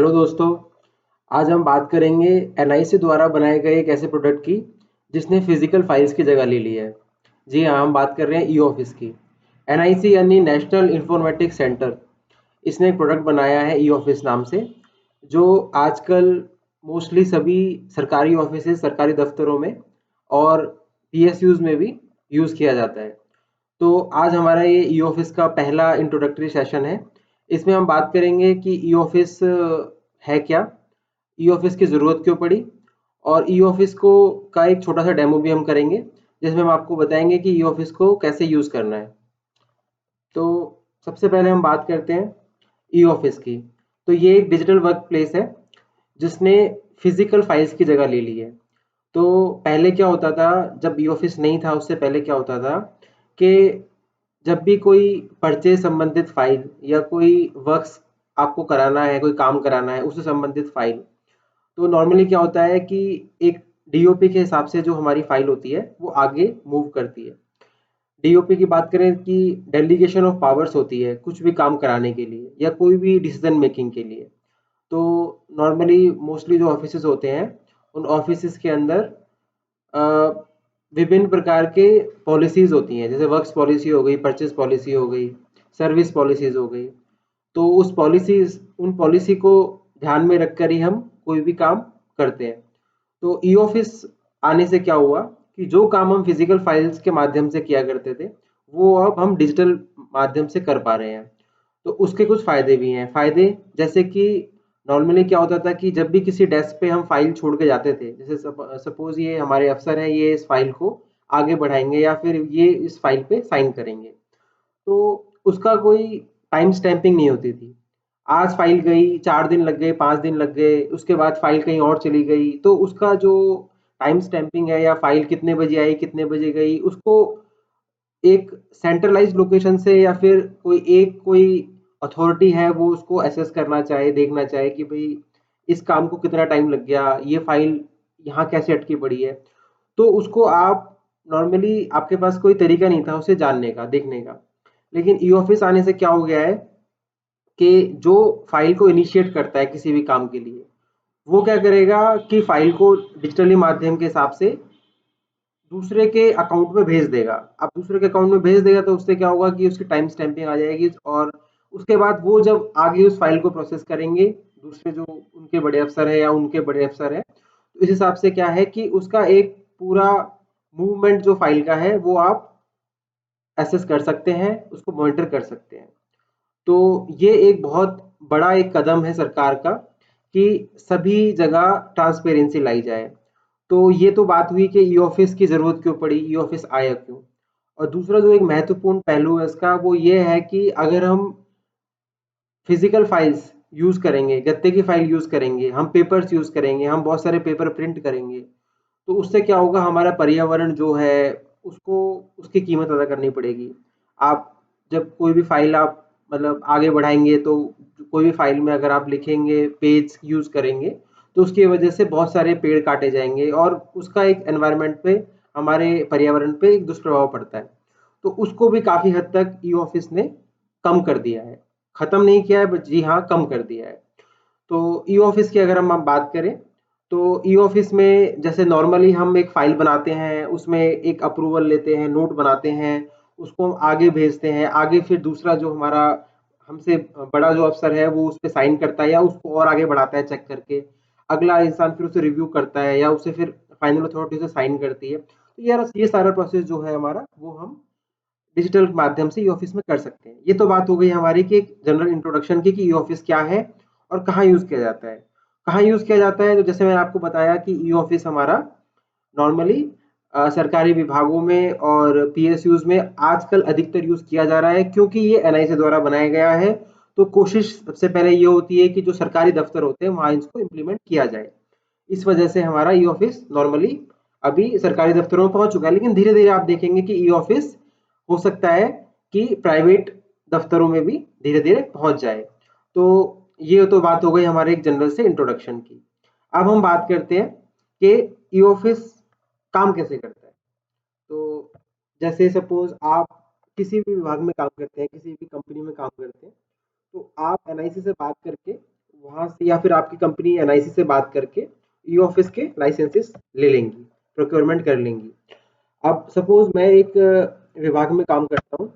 Hello दोस्तों। आज हम बात करेंगे एनआईसी द्वारा बनाए गए एक ऐसे प्रोडक्ट की जिसने फिजिकल फाइल्स की जगह ले ली है। जी हाँ, हम बात कर रहे हैं ई ऑफिस की। एनआईसी यानी नेशनल इंफॉर्मेटिक्स सेंटर, इसने एक प्रोडक्ट बनाया है ई ऑफिस नाम से, जो आजकल मोस्टली सभी सरकारी ऑफिस, सरकारी दफ्तरों में और पीएसयूज में भी यूज़ किया जाता है। तो आज हमारा ये ई ऑफिस का पहला इंट्रोडक्टरी सेशन है। इसमें हम बात करेंगे कि ई ऑफिस है क्या, ई ऑफिस की ज़रूरत क्यों पड़ी, और ई ऑफिस को का एक छोटा सा डेमो भी हम करेंगे, जिसमें हम आपको बताएंगे कि ई ऑफिस को कैसे यूज़ करना है। तो सबसे पहले हम बात करते हैं ई ऑफिस की। तो ये एक डिजिटल वर्क प्लेस है जिसने फिजिकल फाइल्स की जगह ले ली है। तो पहले क्या होता था, जब ई ऑफिस नहीं था उससे पहले क्या होता था कि जब भी कोई परचेज संबंधित फाइल या कोई वर्क्स आपको कराना है, कोई काम कराना है, उससे संबंधित फाइल, तो नॉर्मली क्या होता है कि एक डीओपी के हिसाब से जो हमारी फाइल होती है वो आगे मूव करती है। डीओपी की बात करें कि डेलीगेशन ऑफ पावर्स होती है कुछ भी काम कराने के लिए या कोई भी डिसीजन मेकिंग के लिए। तो नॉर्मली मोस्टली जो ऑफिसेज होते हैं, उन ऑफिसेज के अंदर अ, विभिन्न प्रकार के पॉलिसीज होती हैं, जैसे वर्क्स पॉलिसी हो गई, परचेज पॉलिसी हो गई, सर्विस पॉलिसीज हो गई। तो उन पॉलिसी को ध्यान में रखकर ही हम कोई भी काम करते हैं। तो ई ऑफिस आने से क्या हुआ कि जो काम हम फिजिकल फाइल्स के माध्यम से किया करते थे, वो अब हम डिजिटल माध्यम से कर पा रहे हैं। तो उसके कुछ फायदे भी हैं। फायदे जैसे कि नॉर्मली क्या होता था कि जब भी किसी डेस्क पे हम फाइल छोड़ के जाते थे, जैसे सपोज ये हमारे अफसर हैं, ये इस फाइल को आगे बढ़ाएंगे या फिर ये इस फाइल पे साइन करेंगे, तो उसका कोई टाइम स्टैंपिंग नहीं होती थी। आज फाइल गई, 4 दिन लग गए, 5 दिन लग गए, उसके बाद फाइल कहीं और चली गई, तो उसका जो टाइम स्टैंपिंग है या फाइल कितने बजे आई, कितने बजे गई, उसको एक सेंट्रलाइज्ड लोकेशन से या फिर कोई अथॉरिटी है वो उसको असेस करना चाहे, देखना चाहे कि भाई इस काम को कितना टाइम लग गया, ये फाइल यहाँ कैसे अटकी पड़ी है, तो उसको आप नॉर्मली आपके पास कोई तरीका नहीं था उसे जानने का, देखने का। लेकिन ई ऑफिस आने से क्या हो गया है कि जो फाइल को इनिशिएट करता है किसी भी काम के लिए, वो क्या करेगा कि फाइल को डिजिटली माध्यम के हिसाब से दूसरे के अकाउंट में भेज देगा। अब दूसरे के अकाउंट में भेज देगा तो उससे क्या होगा कि उसकी टाइम स्टैंपिंग आ जाएगी, और उसके बाद वो जब आगे उस फाइल को प्रोसेस करेंगे, दूसरे जो उनके बड़े अफसर है या उनके बड़े अफसर है, तो इस हिसाब से क्या है कि उसका एक पूरा मूवमेंट जो फाइल का है वो आप एसेस कर सकते हैं, उसको मॉनिटर कर सकते हैं। तो ये एक बहुत बड़ा एक कदम है सरकार का कि सभी जगह ट्रांसपेरेंसी लाई जाए। तो ये तो बात हुई कि ई ऑफिस की जरूरत क्यों पड़ी, ई ऑफिस आया क्यों। और दूसरा जो एक महत्वपूर्ण पहलू है इसका, वो ये है कि अगर हम फिजिकल फाइल्स यूज करेंगे, गत्ते की फाइल यूज करेंगे, हम पेपर्स यूज करेंगे, हम बहुत सारे पेपर प्रिंट करेंगे, तो उससे क्या होगा, हमारा पर्यावरण जो है उसको उसकी कीमत अदा करनी पड़ेगी। आप जब कोई भी फाइल आप मतलब आगे बढ़ाएंगे, तो कोई भी फाइल में अगर आप लिखेंगे, पेज यूज करेंगे, तो उसकी वजह से बहुत सारे पेड़ काटे जाएंगे और उसका एक एनवायरनमेंट पे, हमारे पर्यावरण पे एक दुष्प्रभाव पड़ता है। तो उसको भी काफी हद तक ई ऑफिस ने कम कर दिया है। खत्म नहीं किया है, बट जी हाँ, कम कर दिया है। तो ई ऑफिस की अगर हम बात करें, तो ई ऑफिस में जैसे नॉर्मली हम एक फाइल बनाते हैं, उसमें एक अप्रूवल लेते हैं, नोट बनाते हैं, उसको हम आगे भेजते हैं, आगे फिर दूसरा जो हमारा हमसे बड़ा जो अफसर है वो उस पर साइन करता है या उसको और आगे बढ़ाता है चेक करके, अगला इंसान फिर उसे रिव्यू करता है या उसे फिर फाइनल अथॉरिटी से साइन करती है। तो यार ये सारा प्रोसेस जो है हमारा, वो हम डिजिटल माध्यम से ई ऑफिस में कर सकते हैं। ये तो बात हो गई हमारी कि एक जनरल इंट्रोडक्शन की कि ई ऑफिस क्या है और कहाँ यूज किया जाता है। कहाँ यूज किया जाता है, तो जैसे मैंने आपको बताया कि ई ऑफिस हमारा नॉर्मली सरकारी विभागों में और पीएसयूज में आजकल अधिकतर यूज किया जा रहा है, क्योंकि ये एनआईसी द्वारा बनाया गया है। तो कोशिश सबसे पहले ये होती है कि जो सरकारी दफ्तर होते हैं वहां इसको इम्प्लीमेंट किया जाए। इस वजह से हमारा ई ऑफिस नॉर्मली अभी सरकारी दफ्तरों में पहुंच चुका है, लेकिन धीरे धीरे आप देखेंगे कि ई ऑफिस हो सकता है कि प्राइवेट दफ्तरों में भी धीरे धीरे पहुंच जाए। तो ये तो बात हो गई हमारे एक जनरल से इंट्रोडक्शन की। अब हम बात करते हैं कि ई ऑफिस काम कैसे करता है। तो जैसे सपोज आप किसी भी विभाग में काम करते हैं, किसी भी कंपनी में काम करते हैं, तो आप एनआईसी से बात करके वहाँ से या फिर आपकी कंपनी एनआईसी से बात करके ई ऑफिस के लाइसेंसेस ले लेंगी, प्रोक्योरमेंट कर लेंगी। अब सपोज मैं एक विभाग में काम करता हूँ,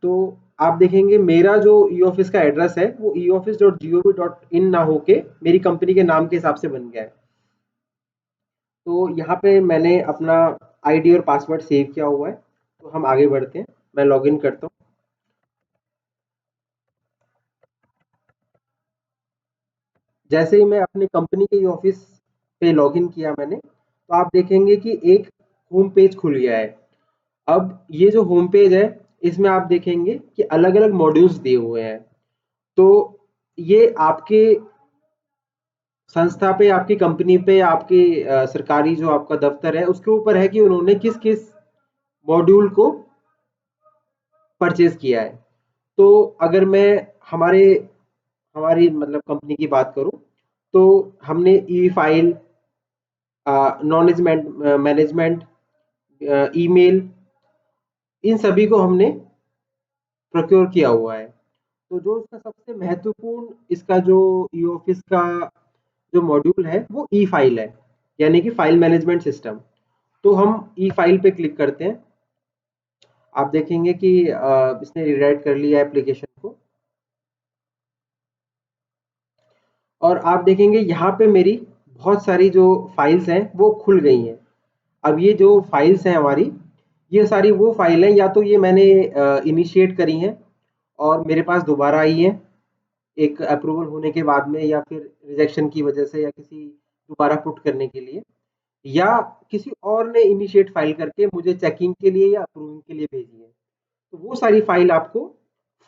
तो आप देखेंगे मेरा जो ई ऑफिस का एड्रेस है वो eoffice.gov.in ना होके मेरी कंपनी के नाम के हिसाब से बन गया है। तो यहाँ पे मैंने अपना आईडी और पासवर्ड सेव किया हुआ है। तो हम आगे बढ़ते हैं, मैं लॉगिन करता हूँ। जैसे ही मैं अपनी कंपनी के ऑफिस पे लॉगिन किया मैंने, तो आप देखेंगे कि एक होम पेज खुल गया है। अब ये जो होम पेज है, इसमें आप देखेंगे कि अलग अलग मॉड्यूल्स दिए हुए हैं। तो ये आपके संस्था पे, आपकी कंपनी पे, आपकी सरकारी जो आपका दफ्तर है उसके ऊपर है कि उन्होंने किस किस मॉड्यूल को परचेज किया है। तो अगर मैं हमारे हमारी मतलब कंपनी की बात करूं, तो हमने ई फाइल, नॉलेज मैनेजमेंट, ईमेल, इन सभी को हमने प्रोक्योर किया हुआ है। तो जो इसका सबसे महत्वपूर्ण, इसका जो ई ऑफिस का जो मॉड्यूल है वो ई फाइल है, यानी कि फाइल मैनेजमेंट सिस्टम। तो हम ई फाइल पे क्लिक करते हैं। आप देखेंगे कि इसने रीराइट कर लिया एप्लीकेशन को, और आप देखेंगे यहाँ पे मेरी बहुत सारी जो फाइल्स हैं वो खुल गई हैं। अब ये जो फाइल्स हैं हमारी, ये सारी वो फाइल हैं, या तो ये मैंने इनिशिएट करी हैं और मेरे पास दोबारा आई हैं एक अप्रूवल होने के बाद में, या फिर रिजेक्शन की वजह से, या किसी दोबारा पुट करने के लिए, या किसी और ने इनिशिएट फाइल करके मुझे चेकिंग के लिए या अप्रूविंग के लिए भेजी है। तो वो सारी फाइल आपको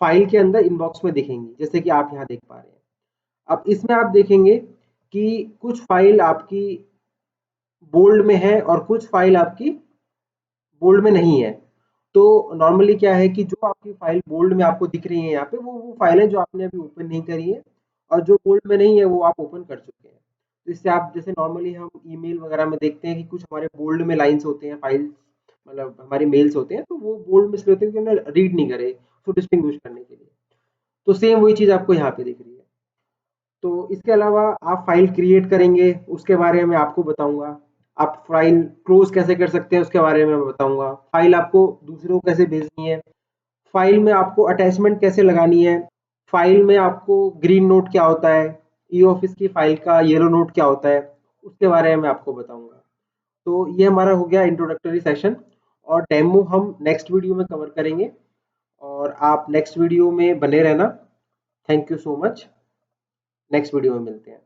फाइल के अंदर इनबॉक्स में दिखेंगी, जैसे कि आप यहाँ देख पा रहे हैं। अब इसमें आप देखेंगे कि कुछ फाइल आपकी बोल्ड में है और कुछ फाइल आपकी बोल्ड में नहीं है। तो नॉर्मली क्या है कि जो आपकी फाइल बोल्ड में आपको दिख रही है यहाँ पे, वो फाइल है जो आपने अभी ओपन नहीं करी है, और जो बोल्ड में नहीं है वो आप ओपन कर चुके हैं। तो इससे आप, जैसे नॉर्मली हम ईमेल वगैरह में देखते हैं कि कुछ हमारे बोल्ड में लाइंस होते हैं, फाइल्स मतलब हमारे मेल्स होते हैं, तो वो बोल्ड में इसलिए होते हैं कि उन्हें रीड नहीं करे, उसको डिस्टिंग्विश करने के लिए। तो सेम वही चीज़ आपको यहाँ पे दिख रही है। तो इसके अलावा आप फाइल क्रिएट करेंगे, उसके बारे में आपको बताऊंगा। आप फाइल क्लोज कैसे कर सकते हैं उसके बारे में मैं बताऊंगा। फाइल आपको दूसरों को कैसे भेजनी है, फाइल में आपको अटैचमेंट कैसे लगानी है, फाइल में आपको ग्रीन नोट क्या होता है, ई ऑफिस की फाइल का येलो नोट क्या होता है, उसके बारे में मैं आपको बताऊंगा। तो ये हमारा हो गया इंट्रोडक्टरी सेशन, और डेमो हम नेक्स्ट वीडियो में कवर करेंगे, और आप नेक्स्ट वीडियो में बने रहना। Thank you so much. Next video में मिलते हैं।